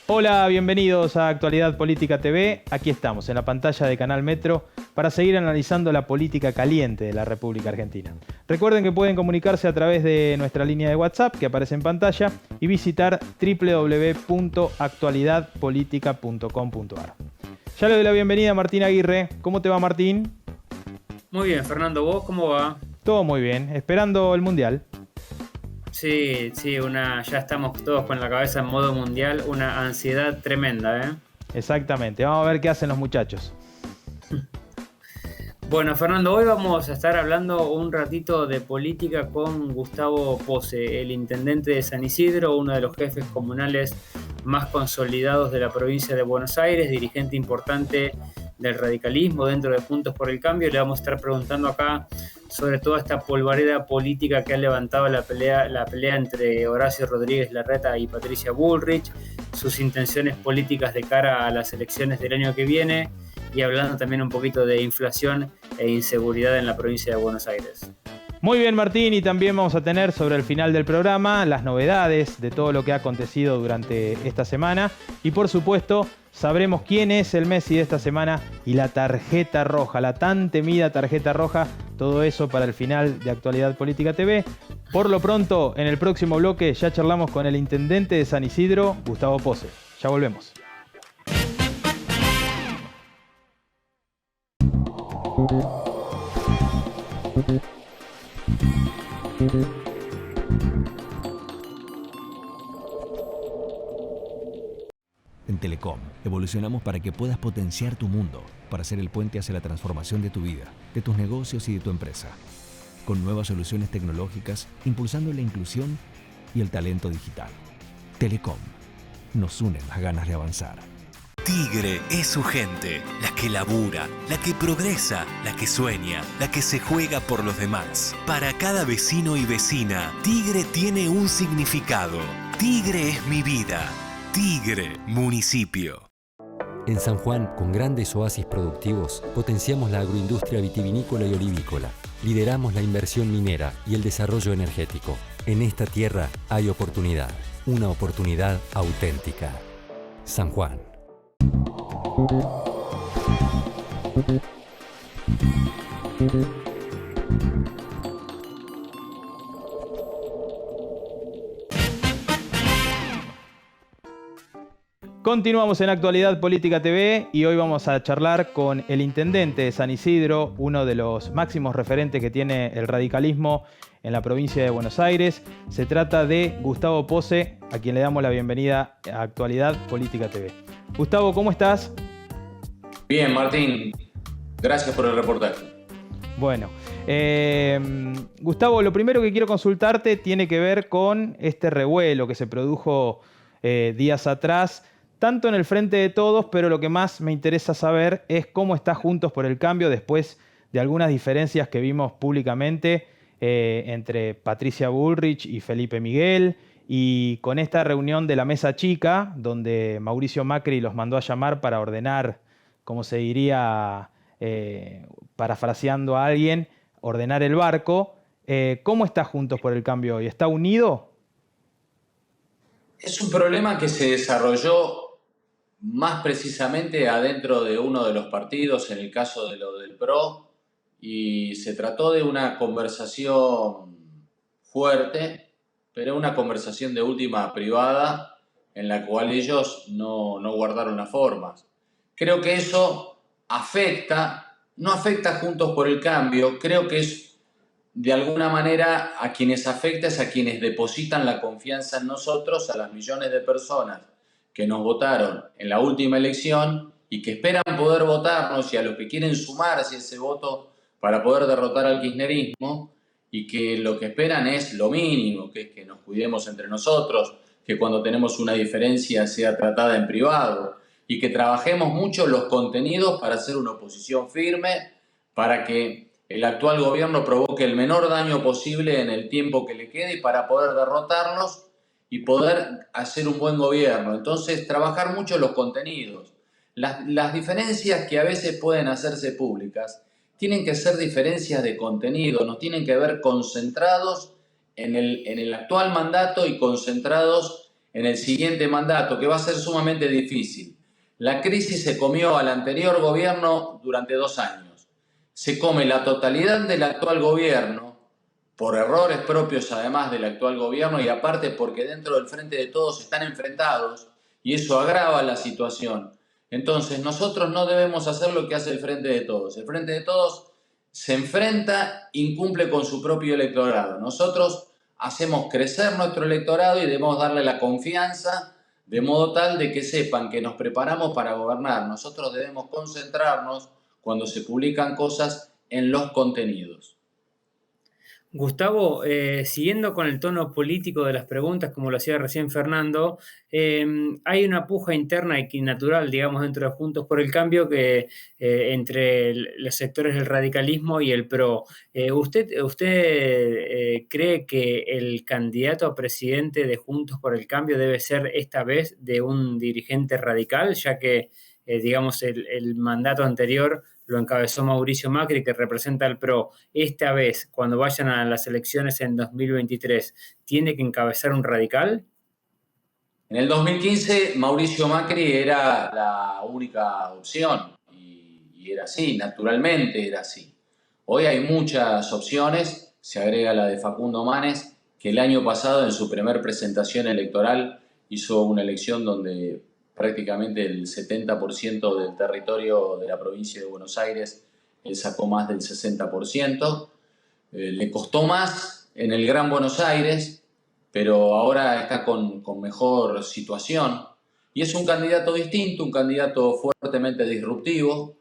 Hola, bienvenidos a Actualidad Política TV. Aquí estamos, en la pantalla de Canal Metro, para seguir analizando la política caliente de la República Argentina. Recuerden que pueden comunicarse a través de nuestra línea de WhatsApp, que aparece en pantalla, y visitar www.actualidadpolitica.com.ar. Ya le doy la bienvenida a Martín Aguirre. ¿Cómo te va, Martín? Muy bien, Fernando, ¿vos cómo va? Todo muy bien, esperando el Mundial. Sí, ya estamos todos con la cabeza en modo mundial, una ansiedad tremenda, ¿eh? Exactamente, vamos a ver qué hacen los muchachos. Bueno, Fernando, hoy vamos a estar hablando un ratito de política con Gustavo Pose, el intendente de San Isidro, uno de los jefes comunales más consolidados de la provincia de Buenos Aires, dirigente importante del radicalismo dentro de Juntos por el Cambio. Le vamos a estar preguntando acá sobre toda esta polvareda política que ha levantado la pelea entre Horacio Rodríguez Larreta y Patricia Bullrich, sus intenciones políticas de cara a las elecciones del año que viene, y hablando también un poquito de inflación e inseguridad en la provincia de Buenos Aires. Muy bien, Martín, y también vamos a tener sobre el final del programa las novedades de todo lo que ha acontecido durante esta semana, y por supuesto sabremos quién es el Messi de esta semana y la tarjeta roja, la tan temida tarjeta roja. Todo eso para el final de Actualidad Política TV. Por lo pronto, en el próximo bloque ya charlamos con el intendente de San Isidro, Gustavo Pose. Ya volvemos. En Telecom, evolucionamos para que puedas potenciar tu mundo, para ser el puente hacia la transformación de tu vida, de tus negocios y de tu empresa. Con nuevas soluciones tecnológicas, impulsando la inclusión y el talento digital. Telecom, nos unen las ganas de avanzar. Tigre es su gente, la que labura, la que progresa, la que sueña, la que se juega por los demás. Para cada vecino y vecina, Tigre tiene un significado. Tigre es mi vida. Tigre, municipio. En San Juan, con grandes oasis productivos, potenciamos la agroindustria vitivinícola y olivícola. Lideramos la inversión minera y el desarrollo energético. En esta tierra hay oportunidad, una oportunidad auténtica. San Juan. Continuamos en Actualidad Política TV y hoy vamos a charlar con el intendente de San Isidro, uno de los máximos referentes que tiene el radicalismo en la provincia de Buenos Aires. Se trata de Gustavo Pose, a quien le damos la bienvenida a Actualidad Política TV. Gustavo, ¿cómo estás? Bien, Martín. Gracias por el reportaje. Bueno, Gustavo, lo primero que quiero consultarte tiene que ver con este revuelo que se produjo días atrás, tanto en el Frente de Todos, pero lo que más me interesa saber es cómo está Juntos por el Cambio después de algunas diferencias que vimos públicamente entre Patricia Bullrich y Felipe Miguel, y con esta reunión de la mesa chica, donde Mauricio Macri los mandó a llamar para ordenar, como se diría, parafraseando a alguien, ordenar el barco. ¿Cómo está Juntos por el Cambio hoy? ¿Está unido? Es un problema que se desarrolló más precisamente adentro de uno de los partidos, en el caso de lo del PRO, y se trató de una conversación fuerte, pero una conversación de última privada, en la cual ellos no guardaron las formas. Creo que eso no afecta a Juntos por el Cambio, creo que es de alguna manera a quienes afecta es a quienes depositan la confianza en nosotros, a las millones de personas que nos votaron en la última elección y que esperan poder votarnos, y a los que quieren sumarse ese voto para poder derrotar al kirchnerismo, y que lo que esperan es lo mínimo, que es que nos cuidemos entre nosotros, que cuando tenemos una diferencia sea tratada en privado, y que trabajemos mucho los contenidos para hacer una oposición firme, para que el actual gobierno provoque el menor daño posible en el tiempo que le quede y para poder derrotarnos y poder hacer un buen gobierno. Entonces, trabajar mucho los contenidos. Las diferencias que a veces pueden hacerse públicas tienen que ser diferencias de contenido, nos tienen que ver concentrados en el actual mandato y concentrados en el siguiente mandato, que va a ser sumamente difícil. La crisis se comió al anterior gobierno durante 2 años. Se come la totalidad del actual gobierno, por errores propios además del actual gobierno y aparte porque dentro del Frente de Todos están enfrentados y eso agrava la situación. Entonces nosotros no debemos hacer lo que hace el Frente de Todos. El Frente de Todos se enfrenta, incumple con su propio electorado. Nosotros hacemos crecer nuestro electorado y debemos darle la confianza de modo tal de que sepan que nos preparamos para gobernar. Nosotros debemos concentrarnos cuando se publican cosas en los contenidos. Gustavo, siguiendo con el tono político de las preguntas, como lo hacía recién Fernando, hay una puja interna y natural, digamos, dentro de Juntos por el Cambio que entre los sectores del radicalismo y el PRO. ¿Usted cree que el candidato a presidente de Juntos por el Cambio debe ser esta vez de un dirigente radical, ya que, digamos, el mandato anterior lo encabezó Mauricio Macri, que representa al PRO? Esta vez, cuando vayan a las elecciones en 2023, ¿tiene que encabezar un radical? En el 2015 Mauricio Macri era la única opción y era así, naturalmente era así. Hoy hay muchas opciones, se agrega la de Facundo Manes, que el año pasado en su primer presentación electoral hizo una elección donde prácticamente el 70% del territorio de la provincia de Buenos Aires, él sacó más del 60%. Le costó más en el Gran Buenos Aires, pero ahora está con mejor situación. Y es un candidato distinto, un candidato fuertemente disruptivo.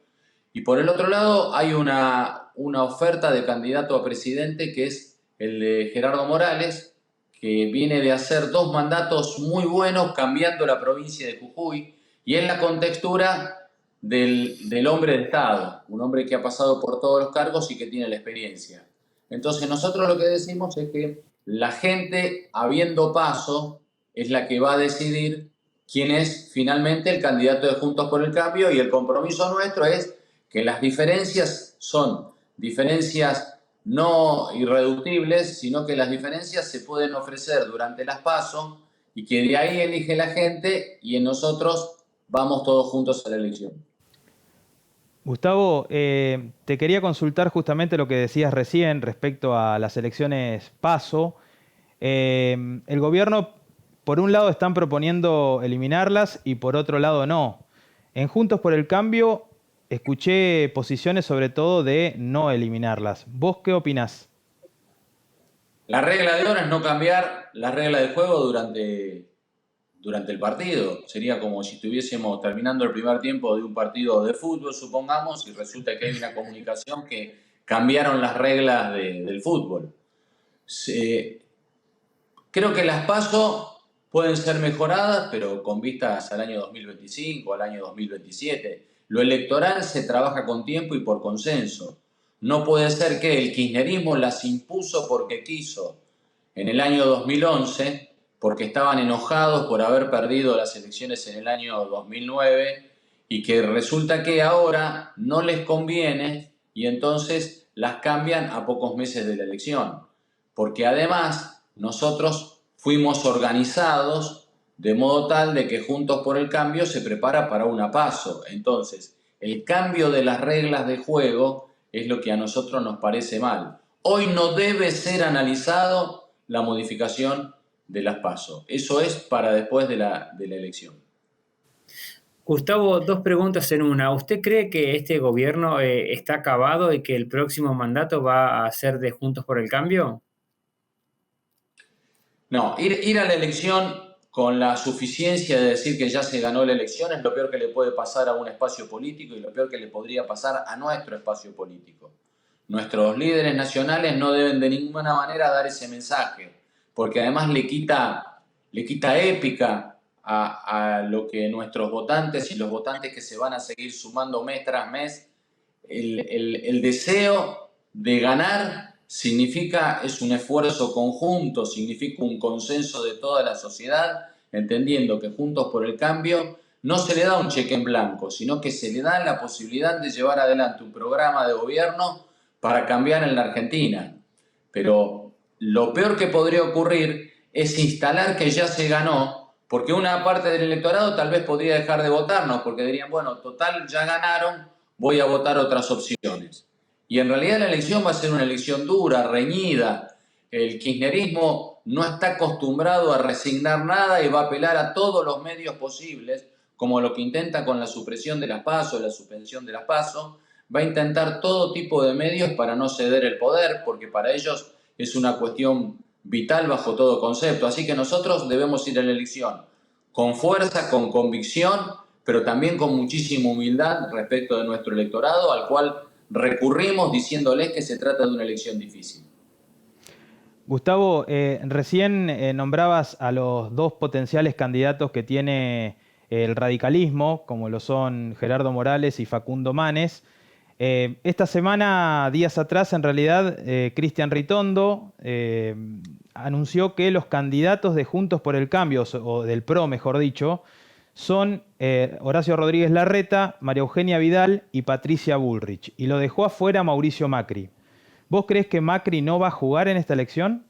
Y por el otro lado hay una oferta de candidato a presidente que es el de Gerardo Morales, que viene de hacer 2 mandatos muy buenos cambiando la provincia de Jujuy, y es la contextura del hombre de Estado, un hombre que ha pasado por todos los cargos y que tiene la experiencia. Entonces nosotros lo que decimos es que la gente, habiendo paso, es la que va a decidir quién es finalmente el candidato de Juntos por el Cambio, y el compromiso nuestro es que las diferencias son diferencias no irreductibles, sino que las diferencias se pueden ofrecer durante las PASO y que de ahí elige la gente y en nosotros vamos todos juntos a la elección. Gustavo, te quería consultar justamente lo que decías recién respecto a las elecciones PASO. El gobierno, por un lado, están proponiendo eliminarlas y por otro lado no. En Juntos por el Cambio escuché posiciones sobre todo de no eliminarlas. ¿Vos qué opinás? La regla de oro es no cambiar la regla de juego durante el partido. Sería como si estuviésemos terminando el primer tiempo de un partido de fútbol, supongamos, y resulta que hay una comunicación que cambiaron las reglas del fútbol. Creo que las PASO pueden ser mejoradas, pero con vistas al año 2025, al año 2027. Lo electoral se trabaja con tiempo y por consenso. No puede ser que el kirchnerismo las impuso porque quiso en el año 2011, porque estaban enojados por haber perdido las elecciones en el año 2009 y que resulta que ahora no les conviene y entonces las cambian a pocos meses de la elección. Porque además nosotros fuimos organizados de modo tal de que Juntos por el Cambio se prepara para una PASO. Entonces, el cambio de las reglas de juego es lo que a nosotros nos parece mal. Hoy no debe ser analizado la modificación de las PASO. Eso es para después de la elección. Gustavo, 2 preguntas en una. ¿Usted cree que este gobierno está acabado y que el próximo mandato va a ser de Juntos por el Cambio? No, ir a la elección con la suficiencia de decir que ya se ganó la elección es lo peor que le puede pasar a un espacio político y lo peor que le podría pasar a nuestro espacio político. Nuestros líderes nacionales no deben de ninguna manera dar ese mensaje, porque además le quita épica a lo que nuestros votantes y los votantes que se van a seguir sumando mes tras mes, el deseo de ganar es un esfuerzo conjunto, significa un consenso de toda la sociedad, entendiendo que Juntos por el Cambio no se le da un cheque en blanco, sino que se le da la posibilidad de llevar adelante un programa de gobierno para cambiar en la Argentina. Pero lo peor que podría ocurrir es instalar que ya se ganó Porque una parte del electorado tal vez podría dejar de votarnos, porque dirían, bueno, total, ya ganaron, voy a votar otras opciones. Y en realidad la elección va a ser una elección dura, reñida. El kirchnerismo no está acostumbrado a resignar nada y va a apelar a todos los medios posibles, como lo que intenta con la supresión de las PASO, la suspensión de las PASO. Va a intentar todo tipo de medios para no ceder el poder, porque para ellos es una cuestión vital bajo todo concepto. Así que nosotros debemos ir a la elección con fuerza, con convicción, pero también con muchísima humildad respecto de nuestro electorado, al cual recurrimos diciéndoles que se trata de una elección difícil. Gustavo, recién nombrabas a los dos potenciales candidatos que tiene el radicalismo, como lo son Gerardo Morales y Facundo Manes. Esta semana, días atrás, en realidad, Cristian Ritondo anunció que los candidatos de Juntos por el Cambio, o del PRO, mejor dicho, son Horacio Rodríguez Larreta, María Eugenia Vidal y Patricia Bullrich. Y lo dejó afuera Mauricio Macri. ¿Vos creés que Macri no va a jugar en esta elección?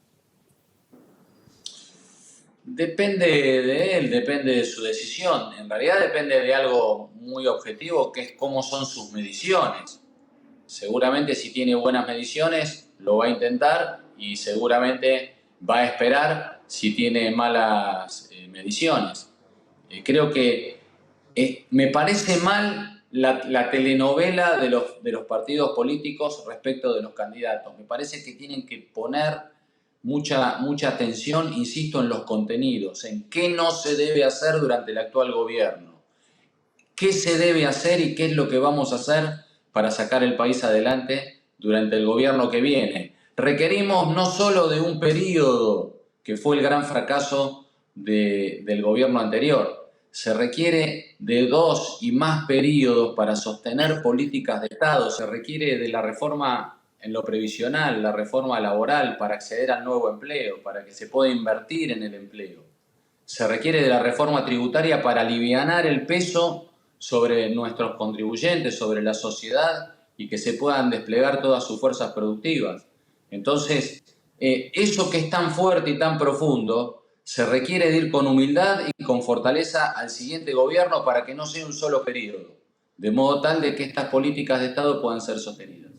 Depende de él, depende de su decisión. En realidad depende de algo muy objetivo, que es cómo son sus mediciones. Seguramente si tiene buenas mediciones lo va a intentar y seguramente va a esperar si tiene malas mediciones. Creo que me parece mal la telenovela de los partidos políticos respecto de los candidatos. Me parece que tienen que poner mucha atención, insisto, en los contenidos, en qué no se debe hacer durante el actual gobierno, qué se debe hacer y qué es lo que vamos a hacer para sacar el país adelante durante el gobierno que viene. Requerimos no solo de un periodo, que fue el gran fracaso del gobierno anterior, se requiere de 2 y más periodos para sostener políticas de Estado, se requiere de la reforma en lo previsional, la reforma laboral para acceder al nuevo empleo, para que se pueda invertir en el empleo. Se requiere de la reforma tributaria para alivianar el peso sobre nuestros contribuyentes, sobre la sociedad y que se puedan desplegar todas sus fuerzas productivas. Entonces, eso que es tan fuerte y tan profundo, se requiere de ir con humildad y con fortaleza al siguiente gobierno para que no sea un solo periodo, de modo tal de que estas políticas de Estado puedan ser sostenidas.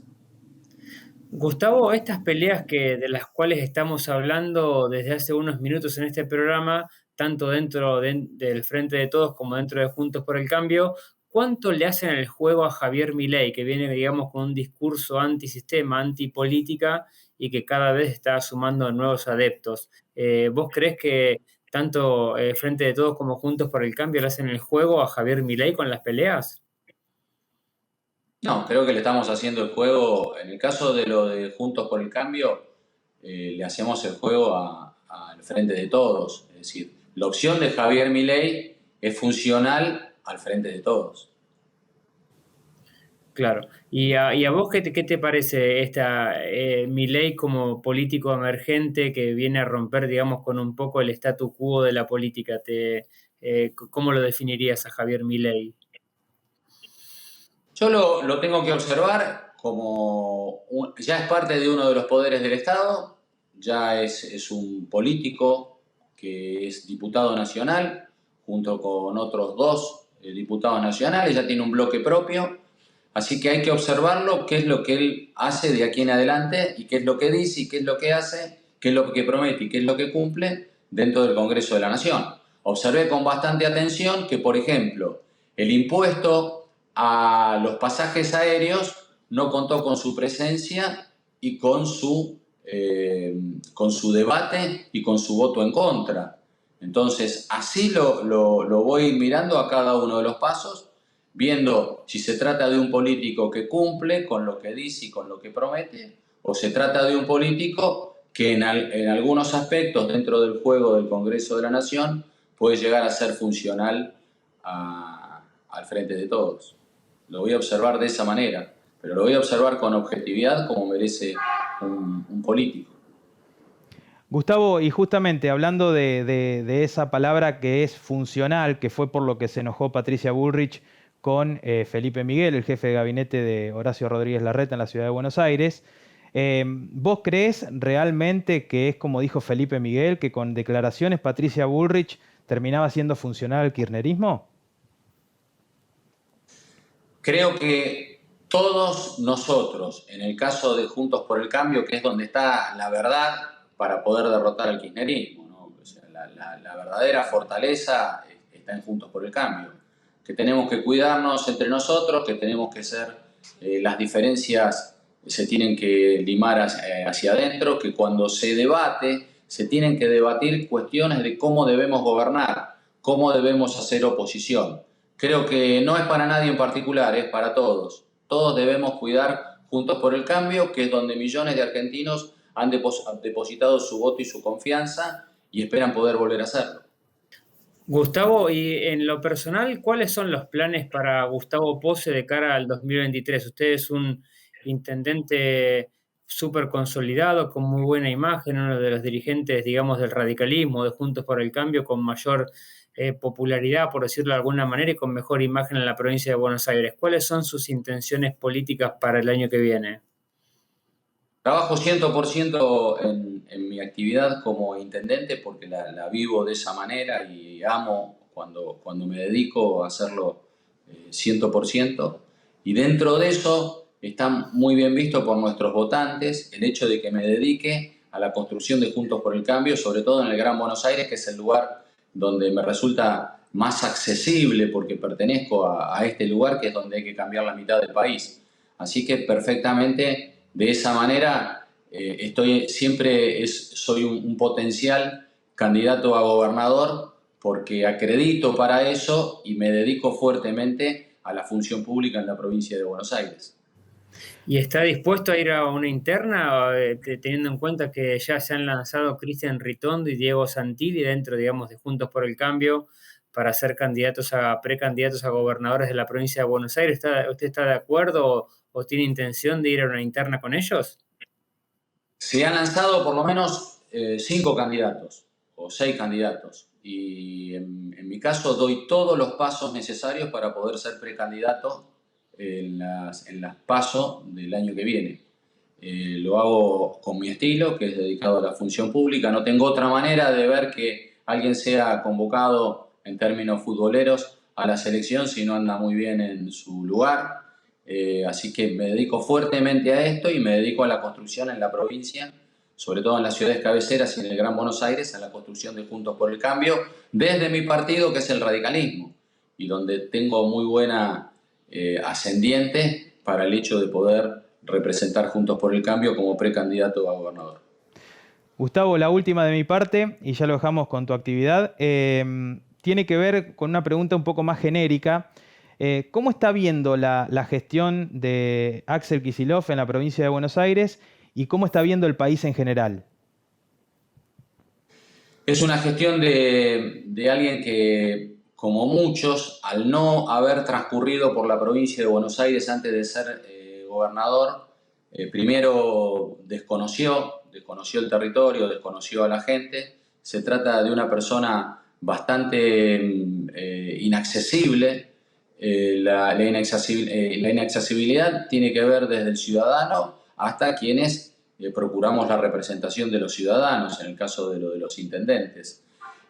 Gustavo, estas peleas de las cuales estamos hablando desde hace unos minutos en este programa, tanto dentro del Frente de Todos como dentro de Juntos por el Cambio, ¿cuánto le hacen el juego a Javier Milei, que viene, digamos, con un discurso antisistema, antipolítica y que cada vez está sumando nuevos adeptos? ¿Vos creés que tanto Frente de Todos como Juntos por el Cambio le hacen el juego a Javier Milei con las peleas? No, creo que le estamos haciendo el juego, en el caso de lo de Juntos por el Cambio, le hacemos el juego al Frente de Todos. Es decir, la opción de Javier Milei es funcional al Frente de Todos. Claro. ¿Y a vos qué te parece esta Milei como político emergente que viene a romper, digamos, con un poco el statu quo de la política? ¿Cómo lo definirías a Javier Milei? Yo lo tengo que observar como ya es parte de uno de los poderes del Estado, ya es un político que es diputado nacional, junto con otros 2 diputados nacionales, ya tiene un bloque propio, así que hay que observarlo, qué es lo que él hace de aquí en adelante, y qué es lo que dice, y qué es lo que hace, qué es lo que promete y qué es lo que cumple dentro del Congreso de la Nación. Observé con bastante atención que, por ejemplo, el impuesto a los pasajes aéreos no contó con su presencia y con su debate y con su voto en contra. Entonces, así lo voy mirando a cada uno de los pasos, viendo si se trata de un político que cumple con lo que dice y con lo que promete, o se trata de un político que en algunos aspectos dentro del juego del Congreso de la Nación puede llegar a ser funcional al Frente de Todos. Lo voy a observar de esa manera, pero lo voy a observar con objetividad como merece un político. Gustavo, y justamente hablando de esa palabra que es funcional, que fue por lo que se enojó Patricia Bullrich con Felipe Miguel, el jefe de gabinete de Horacio Rodríguez Larreta en la ciudad de Buenos Aires, ¿vos creés realmente que es como dijo Felipe Miguel, que con declaraciones Patricia Bullrich terminaba siendo funcional al kirchnerismo? Creo que todos nosotros, en el caso de Juntos por el Cambio, que es donde está la verdad para poder derrotar al kirchnerismo, ¿no? O sea, la verdadera fortaleza está en Juntos por el Cambio, que tenemos que cuidarnos entre nosotros, que tenemos que ser, las diferencias se tienen que limar hacia adentro, que cuando se debate, se tienen que debatir cuestiones de cómo debemos gobernar, cómo debemos hacer oposición. Creo que no es para nadie en particular, es para todos. Todos debemos cuidar Juntos por el Cambio, que es donde millones de argentinos han depositado su voto y su confianza y esperan poder volver a hacerlo. Gustavo, y en lo personal, ¿cuáles son los planes para Gustavo Pose de cara al 2023? Usted es un intendente súper consolidado, con muy buena imagen, uno de los dirigentes, digamos, del radicalismo, de Juntos por el Cambio, con mayor popularidad, por decirlo de alguna manera, y con mejor imagen en la provincia de Buenos Aires. ¿Cuáles son sus intenciones políticas para el año que viene? Trabajo 100% en mi actividad como intendente porque la vivo de esa manera y amo cuando me dedico a hacerlo 100%. Y dentro de eso está muy bien visto por nuestros votantes el hecho de que me dedique a la construcción de Juntos por el Cambio, sobre todo en el Gran Buenos Aires, que es el lugar donde me resulta más accesible porque pertenezco a este lugar, que es donde hay que cambiar la mitad del país. Así que perfectamente de esa manera soy un potencial candidato a gobernador porque acredito para eso y me dedico fuertemente a la función pública en la provincia de Buenos Aires. ¿Y está dispuesto a ir a una interna, teniendo en cuenta que ya se han lanzado Cristian Ritondo y Diego Santilli dentro, digamos, de Juntos por el Cambio para ser precandidatos a gobernadores de la provincia de Buenos Aires? ¿Usted está de acuerdo o tiene intención de ir a una interna con ellos? Se han lanzado por lo menos 5 candidatos o 6 candidatos y en mi caso doy todos los pasos necesarios para poder ser precandidato en las PASO del año que viene. Lo hago con mi estilo, que es dedicado a la función pública. No tengo otra manera de ver que alguien sea convocado en términos futboleros a la selección si no anda muy bien en su lugar. Así que me dedico fuertemente a esto y me dedico a la construcción en la provincia, sobre todo en las ciudades cabeceras y en el Gran Buenos Aires, a la construcción de Juntos por el Cambio, desde mi partido, que es el radicalismo, y donde tengo muy buena ascendiente para el hecho de poder representar Juntos por el Cambio como precandidato a gobernador. Gustavo, la última de mi parte, y ya lo dejamos con tu actividad, tiene que ver con una pregunta un poco más genérica. ¿Cómo está viendo la gestión de Axel Kicillof en la provincia de Buenos Aires y cómo está viendo el país en general? Es una gestión de alguien que, como muchos, al no haber transcurrido por la provincia de Buenos Aires antes de ser gobernador, primero desconoció el territorio, desconoció a la gente. Se trata de una persona bastante inaccesible. La inaccesibilidad tiene que ver desde el ciudadano hasta quienes procuramos la representación de los ciudadanos, en el caso de los intendentes.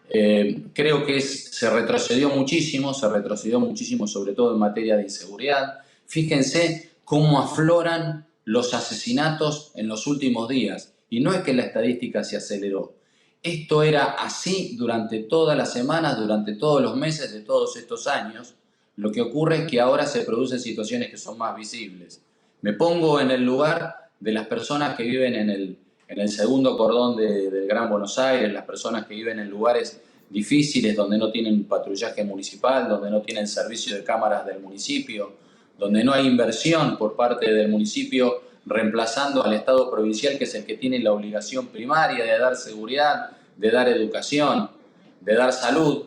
Creo que se retrocedió muchísimo sobre todo en materia de inseguridad. Fíjense cómo afloran los asesinatos en los últimos días. Y no es que la estadística se aceleró. Esto era así durante todas las semanas, durante todos los meses de todos estos años. Lo que ocurre es que ahora se producen situaciones que son más visibles. Me pongo en el lugar de las personas que viven en el segundo cordón del Gran Buenos Aires, las personas que viven en lugares difíciles donde no tienen patrullaje municipal, donde no tienen servicio de cámaras del municipio, donde no hay inversión por parte del municipio reemplazando al Estado provincial, que es el que tiene la obligación primaria de dar seguridad, de dar educación, de dar salud.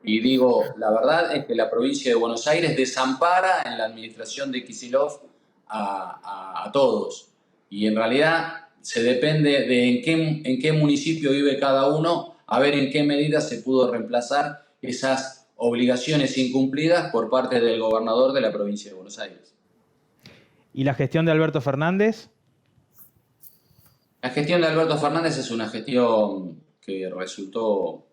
Y digo, la verdad es que la provincia de Buenos Aires desampara en la administración de Kicillof a todos. Y en realidad se depende de en qué municipio vive cada uno, a ver en qué medida se pudo reemplazar esas obligaciones incumplidas por parte del gobernador de la provincia de Buenos Aires. ¿Y la gestión de Alberto Fernández? La gestión de Alberto Fernández es una gestión que resultó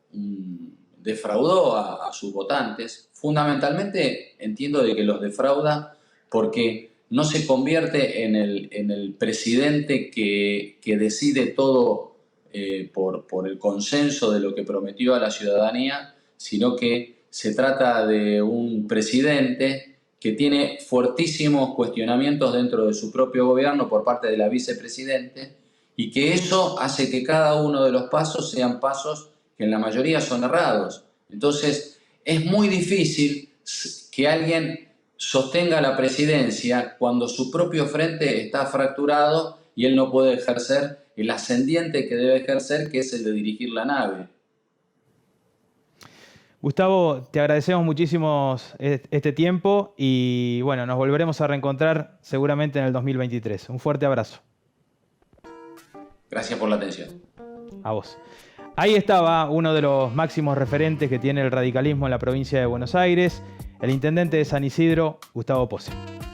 defraudó a sus votantes. Fundamentalmente entiendo de que los defrauda porque no se convierte en el presidente que decide todo por el consenso de lo que prometió a la ciudadanía, sino que se trata de un presidente que tiene fuertísimos cuestionamientos dentro de su propio gobierno por parte de la vicepresidente, y que eso hace que cada uno de los pasos sean pasos que en la mayoría son errados. Entonces, es muy difícil que alguien sostenga la presidencia cuando su propio frente está fracturado y él no puede ejercer el ascendiente que debe ejercer, que es el de dirigir la nave. Gustavo, te agradecemos muchísimo este tiempo y bueno, nos volveremos a reencontrar seguramente en el 2023. Un fuerte abrazo. Gracias por la atención. A vos. Ahí estaba uno de los máximos referentes que tiene el radicalismo en la provincia de Buenos Aires, el intendente de San Isidro, Gustavo Pose.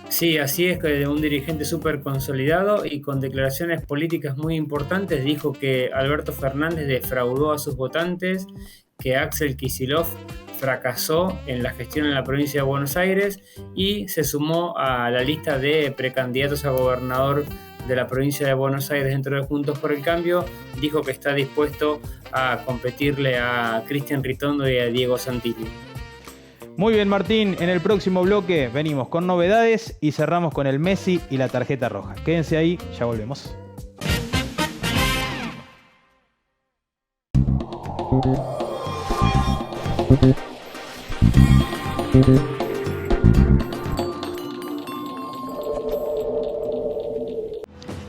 Sí, así es, que un dirigente súper consolidado y con declaraciones políticas muy importantes. Dijo que Alberto Fernández defraudó a sus votantes, que Axel Kicillof fracasó en la gestión en la provincia de Buenos Aires y se sumó a la lista de precandidatos a gobernador de la provincia de Buenos Aires dentro de Juntos por el Cambio. Dijo que está dispuesto a competirle a Cristian Ritondo y a Diego Santilli. Muy bien, Martín, en el próximo bloque venimos con novedades y cerramos con el Messi y la tarjeta roja. Quédense ahí, ya volvemos.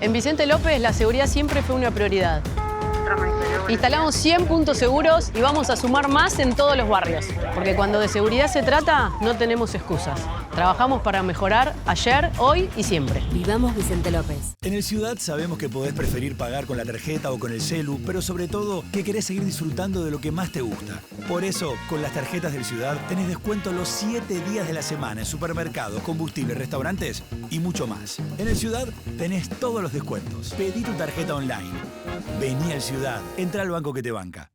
En Vicente López la seguridad siempre fue una prioridad. Instalamos 100 puntos seguros y vamos a sumar más en todos los barrios. Porque cuando de seguridad se trata, no tenemos excusas. Trabajamos para mejorar ayer, hoy y siempre. Vivamos Vicente López. En el Ciudad sabemos que podés preferir pagar con la tarjeta o con el celu, pero sobre todo que querés seguir disfrutando de lo que más te gusta. Por eso, con las tarjetas del Ciudad tenés descuento los 7 días de la semana en supermercados, combustibles, restaurantes y mucho más. En el Ciudad tenés todos los descuentos. Pedí tu tarjeta online. Vení al Ciudad. Entra al banco que te banca.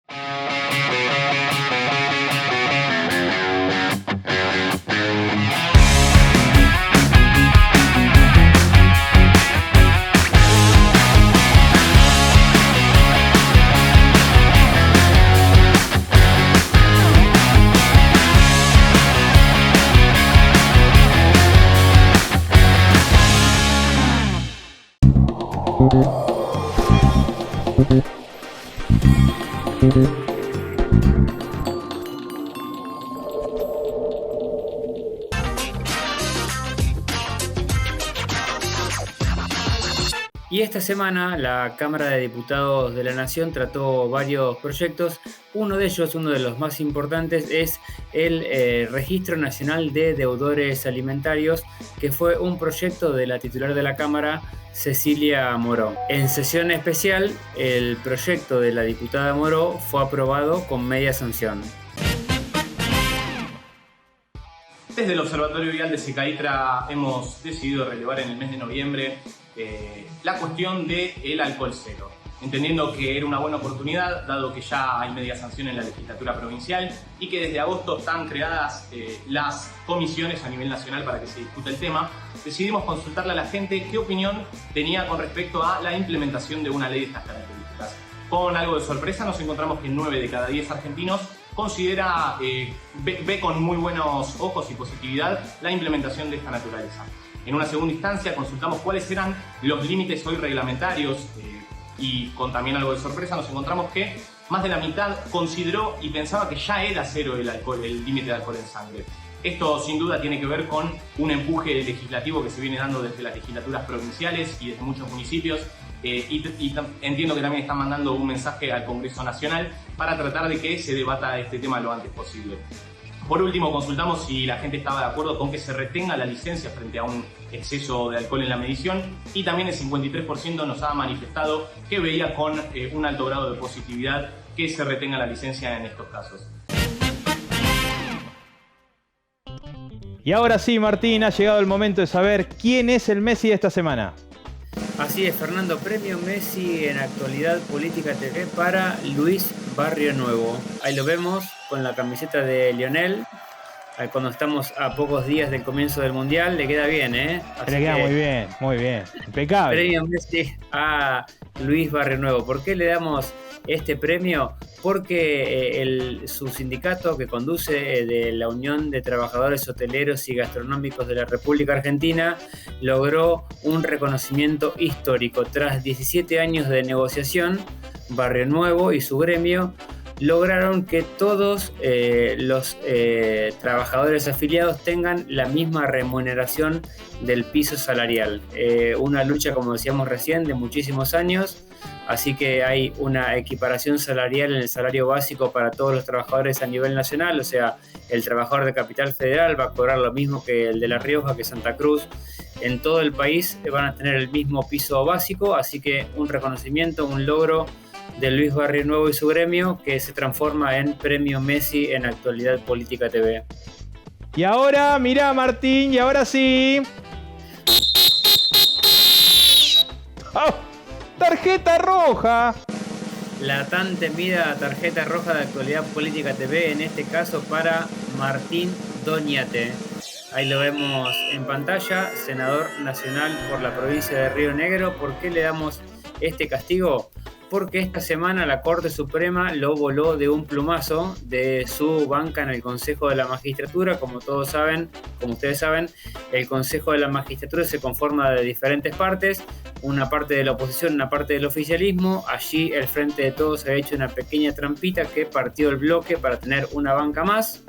Y esta semana la Cámara de Diputados de la Nación trató varios proyectos. Uno de ellos, uno de los más importantes, es el Registro Nacional de Deudores Alimentarios, que fue un proyecto de la titular de la Cámara, Cecilia Moró. En sesión especial, el proyecto de la diputada Moró fue aprobado con media sanción. Desde el Observatorio Vial de Secaitra hemos decidido relevar en el mes de noviembre la cuestión del alcohol cero, entendiendo que era una buena oportunidad, dado que ya hay media sanción en la legislatura provincial y que desde agosto están creadas las comisiones a nivel nacional para que se discute el tema. Decidimos consultarle a la gente qué opinión tenía con respecto a la implementación de una ley de estas características. Con algo de sorpresa nos encontramos que 9 de cada 10 argentinos considera, ve con muy buenos ojos y positividad la implementación de esta naturaleza. En una segunda instancia consultamos cuáles eran los límites hoy reglamentarios y con también algo de sorpresa nos encontramos que más de la mitad consideró y pensaba que ya era cero el límite de alcohol en sangre. Esto sin duda tiene que ver con un empuje legislativo que se viene dando desde las legislaturas provinciales y desde muchos municipios y entiendo que también están mandando un mensaje al Congreso Nacional para tratar de que se debata este tema lo antes posible. Por último, consultamos si la gente estaba de acuerdo con que se retenga la licencia frente a un exceso de alcohol en la medición y también el 53% nos ha manifestado que veía con un alto grado de positividad que se retenga la licencia en estos casos. Y ahora sí, Martín, ha llegado el momento de saber quién es el Messi de esta semana. Así es, Fernando, premio Messi en Actualidad Política TV para Luis Barrio Nuevo. Ahí lo vemos con la camiseta de Lionel. Cuando estamos a pocos días del comienzo del Mundial, le queda bien, ¿eh? Le queda muy bien. Impecable. Premio Messi a Luis Barrionuevo. ¿Por qué le damos este premio? Porque su sindicato que conduce de la Unión de Trabajadores Hoteleros y Gastronómicos de la República Argentina logró un reconocimiento histórico. Tras 17 años de negociación, Barrionuevo y su gremio lograron que todos los trabajadores afiliados tengan la misma remuneración del piso salarial. Una lucha, como decíamos recién, de muchísimos años, así que hay una equiparación salarial en el salario básico para todos los trabajadores a nivel nacional, o sea, el trabajador de Capital Federal va a cobrar lo mismo que el de La Rioja, que Santa Cruz. En todo el país van a tener el mismo piso básico, así que un reconocimiento, un logro de Luis Barrionuevo y su gremio, que se transforma en Premio Messi en Actualidad Política TV. Y ahora, mirá, Martín, y ahora sí. ¡Oh! ¡Tarjeta roja! La tan temida tarjeta roja de Actualidad Política TV, en este caso para Martín Doñate. Ahí lo vemos en pantalla, senador nacional por la provincia de Río Negro. ¿Por qué le damos este castigo? Porque esta semana la Corte Suprema lo voló de un plumazo de su banca en el Consejo de la Magistratura. Como ustedes saben, el Consejo de la Magistratura se conforma de diferentes partes, una parte de la oposición, una parte del oficialismo. Allí el Frente de Todos había hecho una pequeña trampita que partió el bloque para tener una banca más,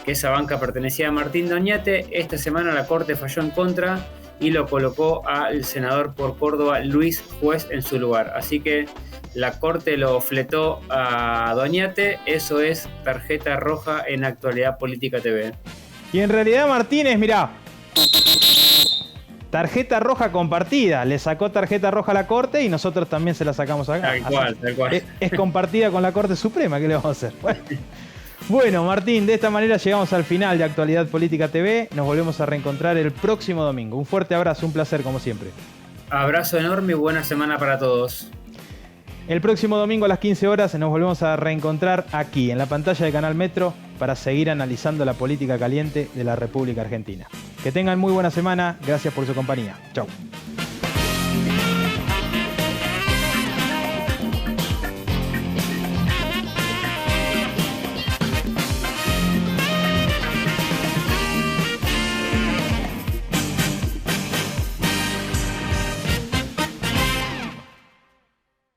que esa banca pertenecía a Martín Doñate. Esta semana la Corte falló en contra y lo colocó al senador por Córdoba, Luis Juez, en su lugar. Así que la Corte lo fletó a Doñate. Eso es tarjeta roja en Actualidad Política TV. Y en realidad, Martínez, mirá, tarjeta roja compartida. Le sacó tarjeta roja a la Corte y nosotros también se la sacamos acá. Tal cual. Es compartida con la Corte Suprema. ¿Qué le vamos a hacer? Bueno, Martín, de esta manera llegamos al final de Actualidad Política TV. Nos volvemos a reencontrar el próximo domingo. Un fuerte abrazo, un placer como siempre. Abrazo enorme y buena semana para todos. El próximo domingo a las 15 horas nos volvemos a reencontrar aquí, en la pantalla de Canal Metro, para seguir analizando la política caliente de la República Argentina. Que tengan muy buena semana. Gracias por su compañía. Chau.